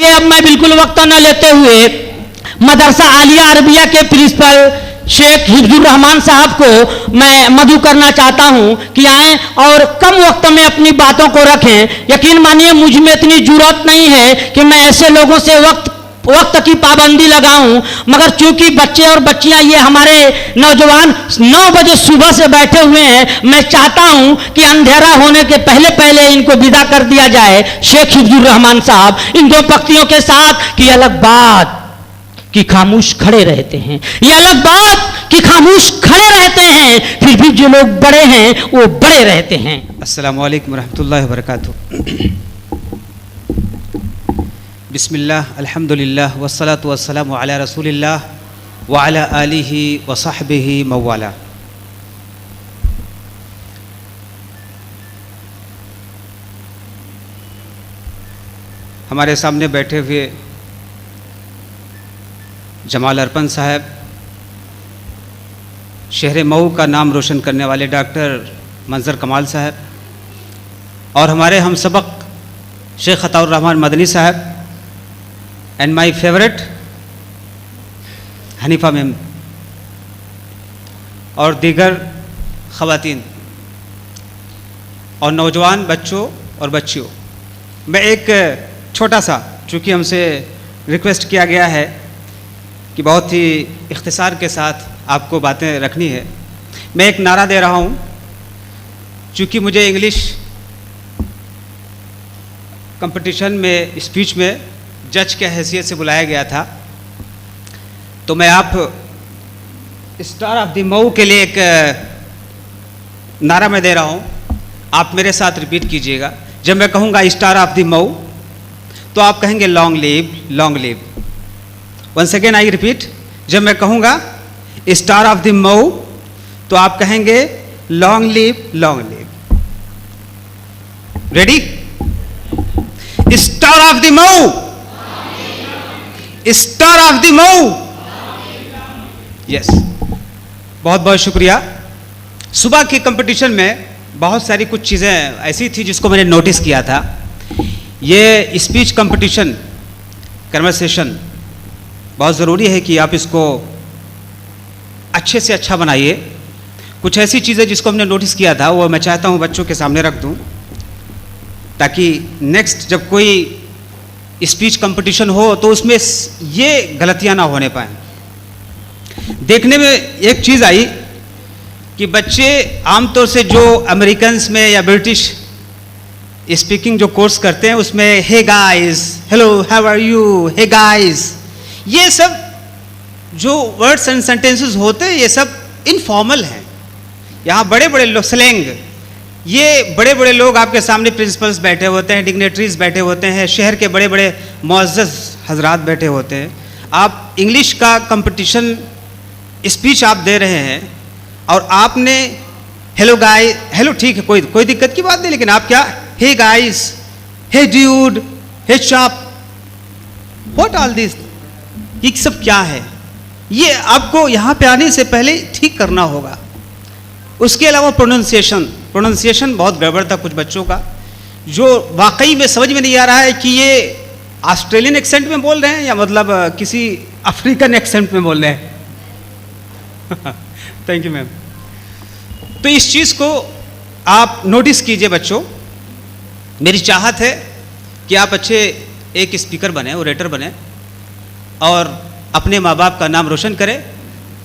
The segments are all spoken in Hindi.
चलिए अब मैं बिल्कुल वक्त न लेते हुए मदरसा आलिया अरबिया के प्रिंसिपल शेख हिफ्जुर रहमान साहब को मैं मदऊ करना चाहता हूं कि आए और कम वक्त में अपनी बातों को रखें। यकीन मानिए मुझ में इतनी जुर्रत नहीं है कि मैं ऐसे लोगों से वक्त की पाबंदी लगाऊं, मगर चूंकि बच्चे और बच्चियां ये हमारे नौजवान 9 बजे सुबह से बैठे हुए हैं, मैं चाहता हूं कि अंधेरा होने के पहले पहले इनको विदा कर दिया जाए। शेख हिफ्जुर रहमान साहब इन 2 पंक्तियों के साथ कि अलग बात कि खामोश खड़े रहते हैं, ये अलग बात कि खामोश खड़े रहते हैं, फिर भी जो लोग बड़े हैं वो बड़े रहते हैं। अस्सलामु अलैकुम रहमतुल्लाहि व बरकातुहू। बिस्मिल्लाह अल्हम्दुलिल्लाह वस्सलातु वस्सलामु अला रसूलिल्लाह व अला आलिहि व सहबिहि मवाला। हमारे सामने बैठे हुए जमाल अरपन साहब, शहर मऊ का नाम रोशन करने वाले डॉक्टर मंजर कमाल साहब, और हमारे हम सबक शेख अताउर रहमान मदनी साहब, and my favourite Hanifa ma'am, और दीगर ख़वातीन और नौजवान बच्चों और बच्चियों, मैं एक छोटा सा, चूँकि हमसे रिक्वेस्ट किया गया है कि बहुत ही इख्तिसार के साथ आपको बातें रखनी है, मैं एक नारा दे रहा हूँ। चूँकि मुझे इंग्लिश कंपटीशन में स्पीच में जज के हैसियत से बुलाया गया था, तो मैं आप स्टार ऑफ द मऊ के लिए एक नारा मैं दे रहा हूँ, आप मेरे साथ रिपीट कीजिएगा। जब मैं कहूँगा स्टार ऑफ द मऊ तो आप कहेंगे long live, long live. Once again I repeat, जब मैं कहूँगा स्टार ऑफ द मऊ तो आप कहेंगे long live, long live. Ready? Star of the Mau, star of the Mau. Yes, बहुत बहुत शुक्रिया। सुबह के कंपटीशन में बहुत सारी कुछ चीज़ें ऐसी थी जिसको मैंने नोटिस किया था। ये स्पीच कंपटीशन, कन्वर्सेशन बहुत ज़रूरी है कि आप इसको अच्छे से अच्छा बनाइए। कुछ ऐसी चीज़ें जिसको हमने नोटिस किया था वो मैं चाहता हूँ बच्चों के सामने रख दूँ, ताकि नेक्स्ट जब कोई स्पीच कंपटीशन हो तो उसमें ये गलतियाँ ना होने पाएँ। देखने में एक चीज़ आई कि बच्चे आमतौर से जो अमेरिकन्स में या ब्रिटिश स्पीकिंग जो कोर्स करते हैं उसमें hey guys, hello, how are you, hey guys, ये सब जो वर्ड्स एंड सेंटेंसेस होते हैं ये सब इनफॉर्मल हैं। यहाँ बड़े बड़े लोग, स्लैंग, ये बड़े बड़े लोग आपके सामने प्रिंसिपल्स बैठे होते हैं, डिग्नेटरीज बैठे होते हैं, शहर के बड़े बड़े मुअज़्ज़ज़ हजरात बैठे होते हैं। आप इंग्लिश का कंपटीशन स्पीच आप दे रहे हैं और आपने हेलो गाइस, हेलो ठीक है, कोई दिक्कत की बात नहीं, लेकिन आप क्या hey guys, hey dude, hey chop, what all this, ये सब क्या है? ये आपको यहाँ पे आने से पहले ठीक करना होगा। उसके अलावा प्रोनाउंसिएशन बहुत गड़बड़ था कुछ बच्चों का, जो वाकई में समझ में नहीं आ रहा है कि ये ऑस्ट्रेलियन एक्सेंट में बोल रहे हैं या मतलब किसी अफ्रीकन एक्सेंट में बोल रहे हैं। Thank you ma'am. तो इस चीज़ को आप नोटिस कीजिए बच्चों। मेरी चाहत है कि आप अच्छे एक स्पीकर बने, ओरेटर बने, और अपने माँ बाप का नाम रोशन करें,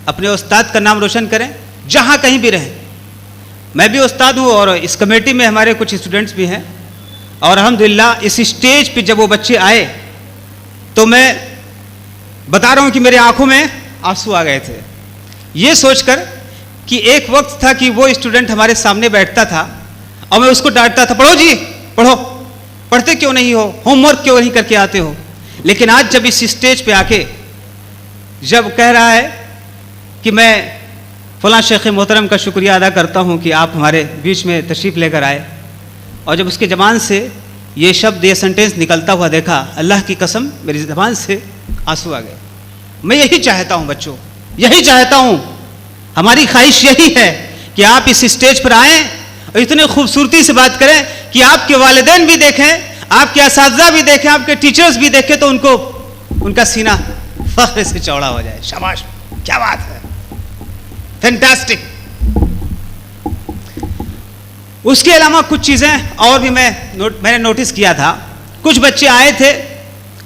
अपने उस्ताद का नाम रोशन करें, जहाँ कहीं भी रहें। मैं भी उस्ताद हूँ और इस कमेटी में हमारे कुछ स्टूडेंट्स भी हैं, और अल्हम्दुलिल्लाह इस स्टेज पे जब वो बच्चे आए तो मैं बता रहा हूँ कि मेरे आंखों में आंसू आ गए थे, ये सोचकर कि एक वक्त था कि वो स्टूडेंट हमारे सामने बैठता था और मैं उसको डांटता था, पढ़ो जी पढ़ो, पढ़ते क्यों नहीं हो, होमवर्क क्यों नहीं करके आते हो। लेकिन आज जब इस स्टेज पे आके जब कह रहा है कि मैं फलां शेख मोहतरम का शुक्रिया अदा करता हूँ कि आप हमारे बीच में तशरीफ़ लेकर आए, और जब उसके ज़बान से ये शब्द, ये सेंटेंस निकलता हुआ देखा, अल्लाह की कसम मेरी ज़बान से आंसू आ गए। मैं यही चाहता हूँ बच्चों, यही चाहता हूँ, हमारी ख्वाहिश यही है कि आप इस स्टेज पर आएँ और इतने खूबसूरती से बात करें कि आपके वालिदैन भी देखें, आपके असातिज़ा भी देखें, आपके टीचर्स भी देखें तो उनको उनका सीना फख्र से चौड़ा हो जाए। शाबाश, क्या बात है, फैंटास्टिक। उसके अलावा कुछ चीजें और भी मैंने नोटिस किया था। कुछ बच्चे आए थे,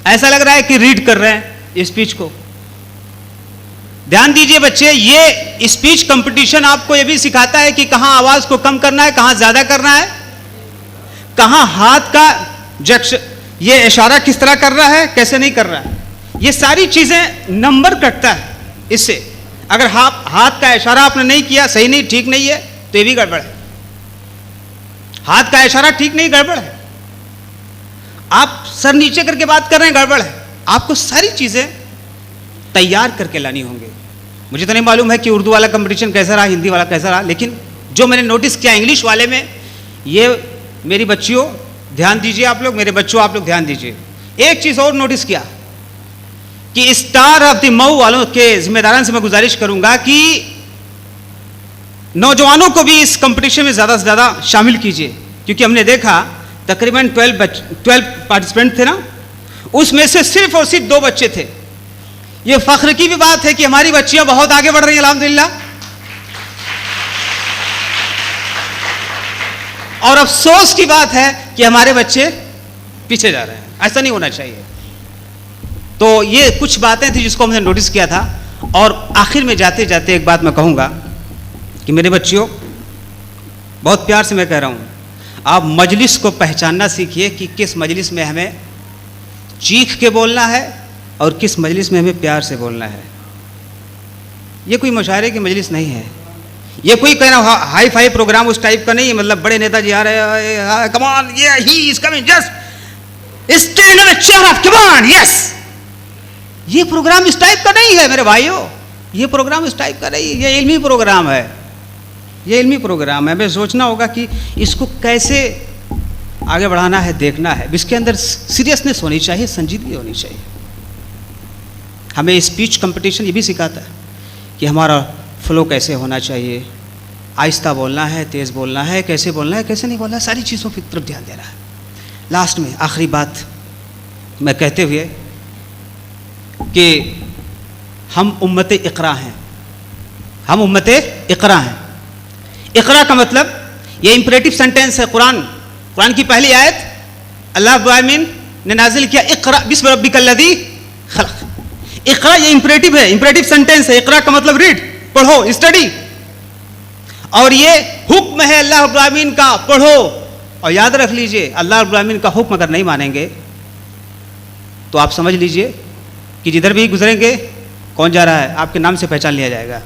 ऐसा लग रहा है कि रीड कर रहे हैं स्पीच को। ध्यान दीजिए बच्चे, ये स्पीच कंपटीशन आपको ये भी सिखाता है कि कहां आवाज को कम करना है, कहां ज्यादा करना है, कहां हाथ का ये इशारा किस तरह कर रहा है, कैसे नहीं कर रहा है। ये सारी चीजें नंबर कटता है इससे। अगर हाथ का इशारा आपने नहीं किया, सही नहीं, ठीक नहीं है, तो ये भी गड़बड़ है। हाथ का इशारा ठीक नहीं, गड़बड़ है। आप सर नीचे करके बात कर रहे हैं, गड़बड़ है। आपको सारी चीजें तैयार करके लानी होंगी। मुझे तो नहीं मालूम है कि उर्दू वाला कंपटीशन कैसा रहा, हिंदी वाला कैसा रहा, लेकिन जो मैंने नोटिस किया इंग्लिश वाले में, ये मेरी बच्चियों ध्यान दीजिए, आप लोग मेरे बच्चों आप लोग ध्यान दीजिए। एक चीज और नोटिस किया कि स्टार ऑफ द मऊ वालों के जिम्मेदारान से मैं गुजारिश करूंगा कि नौजवानों को भी इस कंपटीशन में ज्यादा से ज्यादा शामिल कीजिए, क्योंकि हमने देखा तकरीबन 12 पार्टिसिपेंट थे ना, उसमें से सिर्फ और सिर्फ 2 बच्चे थे। ये फख्र की भी बात है कि हमारी बच्चियां बहुत आगे बढ़ रही हैं अल्हम्दुलिल्लाह। और अफसोस की बात है कि हमारे बच्चे पीछे जा रहे हैं। ऐसा नहीं होना चाहिए। तो ये कुछ बातें थी जिसको हमने नोटिस किया था। और आखिर में जाते जाते एक बात मैं कहूंगा कि मेरे बच्चियों, बहुत प्यार से मैं कह रहा हूं, आप मजलिस को पहचानना सीखिए कि किस मजलिस में हमें चीख के बोलना है और किस मजलिस में हमें प्यार से बोलना है। ये कोई मुशायरे की मजलिस नहीं है, ये कोई कहना हाई फाई प्रोग्राम उस टाइप का नहीं है, मतलब बड़े नेताजी आ रहे हैं, कम ऑन, ये he is coming, just stand up, cheer up, come on, yes. ये प्रोग्राम इस टाइप का नहीं है मेरे भाइयों, ये प्रोग्राम इस टाइप का नहीं है। ये इल्मी प्रोग्राम है, ये इल्मी प्रोग्राम है। हमें सोचना होगा कि इसको कैसे आगे बढ़ाना है, देखना है। इसके अंदर सीरियसनेस होनी चाहिए, संजीदगी होनी चाहिए। हमें स्पीच कंपटीशन ये भी सिखाता है कि हमारा फ्लो कैसे होना चाहिए, आहिस्ता बोलना है, तेज़ बोलना है, कैसे बोलना है, कैसे नहीं बोलना है, सारी चीज़ों की तरफ ध्यान देना है। लास्ट में आखिरी बात मैं कहते हुए कि हम उम्मत इक़रा हैं, हम उम्मत इक़रा हैं। इक़रा का मतलब ये इंपरेटिव सेंटेंस है। कुरान की पहली आयत अल्लाह रब्बुल आलमीन ने नाजिल किया, इक़रा बिस्मि रब्बिकल्लज़ी खलक़। इक़रा ये इंपरेटिव है, इंपरेटिव सेंटेंस है। इक़रा का मतलब रीड, पढ़ो, स्टडी। और ये हुक्म है अल्लाह रब्बुल आलमीन का, पढ़ो। और याद रख लीजिए, अल्लाह रब्बुल आलमीन का हुक्म अगर नहीं मानेंगे तो आप समझ लीजिए कि जिधर भी गुजरेंगे कौन जा रहा है आपके नाम से पहचान लिया जाएगा।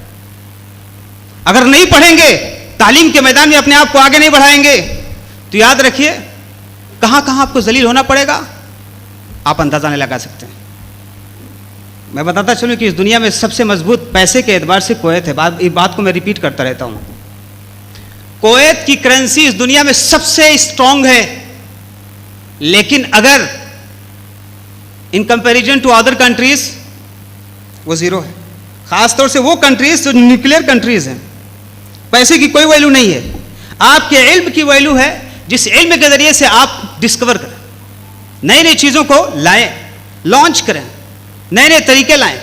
अगर नहीं पढ़ेंगे, तालीम के मैदान में अपने आप को आगे नहीं बढ़ाएंगे, तो याद रखिए कहां कहां आपको जलील होना पड़ेगा, आप अंदाजा नहीं लगा सकते। मैं बताता चलूं कि इस दुनिया में सबसे मजबूत पैसे के एतबार से कुवैत है। इस बात को मैं रिपीट करता रहता हूं। कुवैत की करेंसी इस दुनिया में सबसे स्ट्रांग है, लेकिन अगर in comparison to other countries वो जीरो है। खासतौर से वो कंट्रीज जो न्यूक्लियर कंट्रीज हैं, पैसे की कोई वैल्यू नहीं है। आपके इल्म की वैल्यू है, जिस इल्म के जरिए से आप डिस्कवर करें, नई नई चीजों को लाएं, लॉन्च करें, नए नए तरीके लाएं।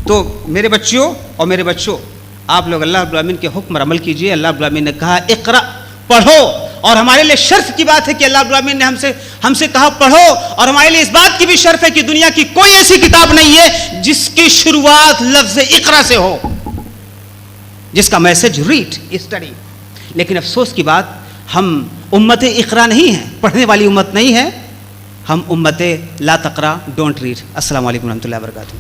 तो मेरे बच्चियों और मेरे बच्चों, आप लोग अल्लाह रब्बुल आलमीन के हुक्म पर अमल कीजिए। अल्लाह रब्बुल आलमीन ने कहा इक़रा, पढ़ो। और हमारे लिए शर्फ की बात है कि अल्लाह रब्बुल आलमीन ने हमसे कहा पढ़ो। और हमारे लिए इस बात की भी शर्फ है कि दुनिया की कोई ऐसी किताब नहीं है जिसकी शुरुआत लफ्ज़ इक़रा से हो, जिसका मैसेज रीड, स्टडी। लेकिन अफसोस की बात, हम उम्मत इक़रा नहीं है, पढ़ने वाली उम्मत नहीं है, हम उम्मत ला तक़रा, डोंट रीड। अस्सलामु अलैकुम रहमतुल्लाहि व बरकातुहू।